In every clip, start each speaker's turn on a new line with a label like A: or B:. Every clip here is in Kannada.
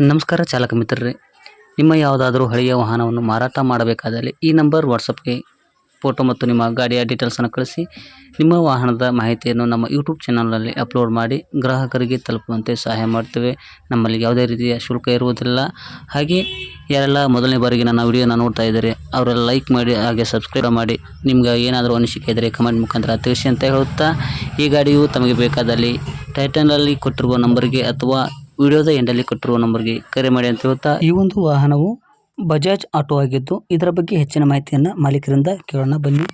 A: ನಮಸ್ಕಾರ ಚಾಲಕ ಮಿತ್ರರೇ, ನಿಮ್ಮ ಯಾವುದಾದರೂ ಹಳೆಯ ವಾಹನವನ್ನು ಮಾರಾಟ ಮಾಡಬೇಕಾದಲ್ಲಿ ಈ ನಂಬರ್ ವಾಟ್ಸಪ್ಗೆ ಫೋಟೋ ಮತ್ತು ನಿಮ್ಮ ಗಾಡಿಯ ಡೀಟೇಲ್ಸನ್ನು ಕಳಿಸಿ. ನಿಮ್ಮ ವಾಹನದ ಮಾಹಿತಿಯನ್ನು ನಮ್ಮ ಯೂಟ್ಯೂಬ್ ಚಾನಲ್ನಲ್ಲಿ ಅಪ್ಲೋಡ್ ಮಾಡಿ ಗ್ರಾಹಕರಿಗೆ ತಲುಪುವಂತೆ ಸಹಾಯ ಮಾಡ್ತೇವೆ. ನಮ್ಮಲ್ಲಿ ಯಾವುದೇ ರೀತಿಯ ಶುಲ್ಕ ಇರುವುದಿಲ್ಲ. ಹಾಗೆ ಯಾರೆಲ್ಲ ಮೊದಲನೇ ಬಾರಿಗೆ ನನ್ನ ವಿಡಿಯೋನ ನೋಡ್ತಾ ಇದ್ದಾರೆ ಅವರೆಲ್ಲ ಲೈಕ್ ಮಾಡಿ, ಹಾಗೆ ಸಬ್ಸ್ಕ್ರೈಬ್ ಮಾಡಿ. ನಿಮ್ಗೆ ಏನಾದರೂ ಅನಿಸಿಕೆ ಇದ್ದರೆ ಕಮೆಂಟ್ ಮುಖಾಂತರ ತಿಳಿಸಿ ಅಂತ ಹೇಳುತ್ತಾ, ಈ ಗಾಡಿಯು ತಮಗೆ ಬೇಕಾದಲ್ಲಿ ಟೈಟನ್ನಲ್ಲಿ ಕೊಟ್ಟಿರುವ ನಂಬರ್ಗೆ ಅಥವಾ ವಿಡಿಯೋದ ಎಂಡಲ್ಲಿ ಕೊಟ್ಟಿರುವ ನಂಬರ್ಗೆ ಕರೆ ಮಾಡಿ ಅಂತ ಹೇಳ್ತಾ, ಈ ಒಂದು ವಾಹನವು ಬಜಾಜ್ ಆಟೋ ಆಗಿದ್ದು ಇದರ ಬಗ್ಗೆ ಹೆಚ್ಚಿನ ಮಾಹಿತಿಯನ್ನು ಮಾಲೀಕರಿಂದ ಕೇಳೋಣ ಬನ್ನಿ.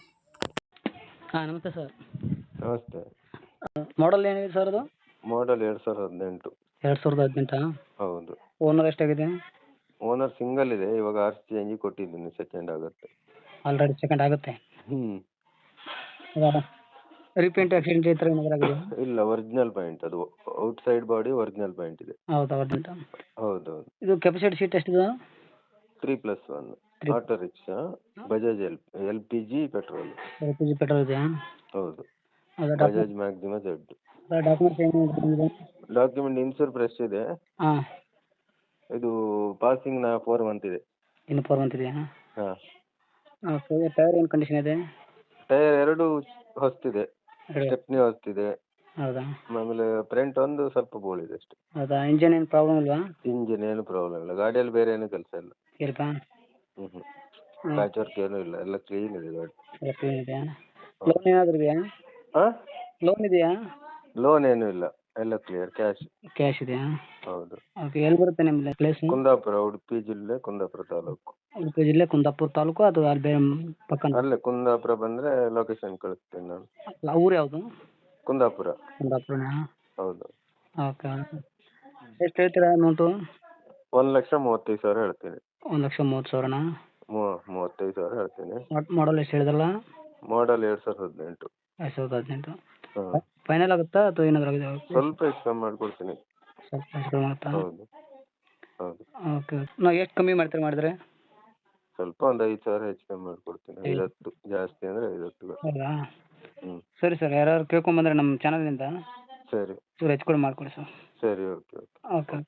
A: ನಮಸ್ತೆ ಸರ್.
B: ನಮಸ್ತೆ.
A: ಮಾಡಲ್ ಏನಿದೆ ಸರ್ ಅದು?
B: ಮಾಡಲ್ 2018.
A: 2018.
B: ಹೌದು.
A: ಓನರ್ ಎಷ್ಟಾಗಿದೆ?
B: ಓನರ್ ಸಿಂಗಲ್ ಇದೆ. ಇವಾಗ ಆರ್ ಚೇಂಜ್ ಕೊಟ್ಟಿದ್ದೀನಿ, ಸೆಕೆಂಡ್ ಆಗುತ್ತೆ.
A: ಆಲ್ರೆಡಿ ಸೆಕೆಂಡ್ ಆಗುತ್ತೆ. ರೀಪೇಂಟ್ ಆಕ್ಸಿಡೆಂಟ್ ಈ ಥರ ಏನಾದರೂ ಆಗಿದೆ?
B: ಇಲ್ಲ, ಒರಿಜಿನಲ್ ಪಾಯಿಂಟ್ ಅದು. Out side body original point ಇದೆ.
A: ಹೌದಾ? ಒರಿಜಿನಲ್.
B: ಹೌದು.
A: ಇದು ಕೆಪಾಸಿಟಿ ಸೀಟ್ ಎಷ್ಟಿದೆ?
B: 3+1 auto rickshaw, Bajaj LPG petrol.
A: LPG petrol ಇದೆಯಾ?
B: ಹೌದು.
A: Document
B: Bajaj maxima Z.
A: ಏನಿದೆ?
B: ಡಾಕ್ಯುಮೆಂಟ್ ಇನ್ಸೂರ್ ಫ್ರೆಶ್ ಇದೆ.
A: ಹಾಂ.
B: ಇದು ಪಾಸಿಂಗ್ 4 ಮಂತ್ ಇದೆ.
A: ಇನ್ನು 4 ಮಂತ್ ಇದೆಯಾ?
B: ಹಾಂ.
A: ಓಕೆ. ಟೈರ್ ಏನು ಕಂಡೀಷನ್ ಇದೆ?
B: ಟೈರ್ 2 ಹೊಸ್ತಿದೆ,
A: ಎರಡು.
B: ಸ್ಟೆಪ್ನಿ ಹೊಸ್ತಿದೆ.
A: ಹೌದಾ?
B: ಆಮೇಲೆ ಫ್ರಂಟ್ ಒಂದು ಸ್ವಲ್ಪ ಬೋಳಿದೆ ಅಷ್ಟೇ.
A: ಹೌದಾ? ಇಂಜನ್ ಏನು ಪ್ರಾಬ್ಲಮ್ ಇಲ್ವಾ?
B: ಇಂಜಿನ್ ಏನು ಪ್ರಾಬ್ಲಮ್ ಇಲ್ಲ. ಗಾಡಿಯಲ್ಲಿ ಬೇರೆ ಏನು ಕೆಲಸ ಇಲ್ಲ.
A: ಇಲ್ವಾ?
B: ಪ್ಯಾಚ್ ವರ್ಕ್ ಏನೂ ಇಲ್ಲ, ಎಲ್ಲ ಕ್ಲೀನ್ ಇದೆ ಗಾಡಿ.
A: ಎಲ್ಲ ಕ್ಲೀನ್ ಇದೆಯಾ? ಲೋನ್ ಏನಾದರೂ ಇದೆಯಾ?
B: ಹಾಂ,
A: ಲೋನ್ ಇದೆಯಾ?
B: ಲೋನ್ ಏನೂ ಇಲ್ಲ, ಎಲ್ಲ ಕ್ಲಿಯರ್, ಕ್ಯಾಶ್.
A: ಕ್ಯಾಶ್ ಇದೆಯಾ?
B: ಹೌದು.
A: ಓಕೆ. ಎಲ್ಲಿ ಬರುತ್ತೆ ನಿಮ್ಮದು ಪ್ಲೇಸು?
B: ಕುಂದಾಪುರ, ಉಡುಪಿ ಜಿಲ್ಲೆ, ಕುಂದಾಪುರ ತಾಲೂಕು.
A: ಉಡುಪಿ ಜಿಲ್ಲೆ ಕುಂದಾಪುರ ತಾಲೂಕು. ಅದು ಅಲ್ಲಿ ಬೇರೆ ಪಕ್ಕನ?
B: ಅಲ್ಲೇ ಕುಂದಾಪುರ ಬಂದರೆ ಲೊಕೇಶನ್ ಕಳಿಸ್ತೇನೆ ನಾನು.
A: ಅಲ್ಲ, ಊರು ಯಾವುದು?
B: ಕುಂದಾಪುರ.
A: ಕುಂದಾಪುರನಾ?
B: ಹೌದು.
A: ಓಕೆ. ಎಷ್ಟು ಹೇಳ್ತೀರಾ ಅಮೌಂಟು?
B: 1,35,000 ಹೇಳ್ತೀನಿ.
A: 1,30,000ನಾ?
B: 35,000 ಹೇಳ್ತೀನಿ.
A: ಮಾಡಲ್ ಎಷ್ಟು ಹೇಳಿದ್ರಲ್ಲ?
B: ಮಾಡಲ್ 2018.
A: 2018.
B: ಹಾಂ.
A: ಫೈನಲ್ ಆಗುತ್ತಾ ಅಥವಾ ಏನಾದರೂ ಆಗಿದೆ?
B: ಸ್ವಲ್ಪ ಹೆಚ್ಚು ಕಮ್ಮಿ ಮಾಡಿಕೊಡ್ತೀನಿ.
A: ಸ್ವಲ್ಪ ಹೆಚ್ಚು ಆಗುತ್ತಾ?
B: ಹೌದು. ಹೌದು.
A: ಓಕೆ. ನಾವು ಎಷ್ಟು ಕಮ್ಮಿ ಮಾಡ್ತೀರಾ ಮಾಡಿದ್ರೆ?
B: ಸ್ವಲ್ಪ ಒಂದು 5,000 ಹೆಚ್ಚು ಕಮ್ಮಿ ಮಾಡಿಕೊಡ್ತೀನಿ. 50 ಜಾಸ್ತಿ ಅಂದರೆ 50.
A: ಹೌದಾ?
B: ಸರಿ
A: ಸರ್, ಯಾರು ಕೇಳ್ಕೊಂಬಂದ್ರೆ ನಮ್ಮ ಚಾನಲಿಂದ
B: ಸರಿ
A: ಚೂರು ಹೆಚ್ಚು ಕಡಿಮೆ ಮಾಡಿಕೊಡಿ ಸರ್.
B: ಸರಿ, ಓಕೆ.
A: ಓಕೆ.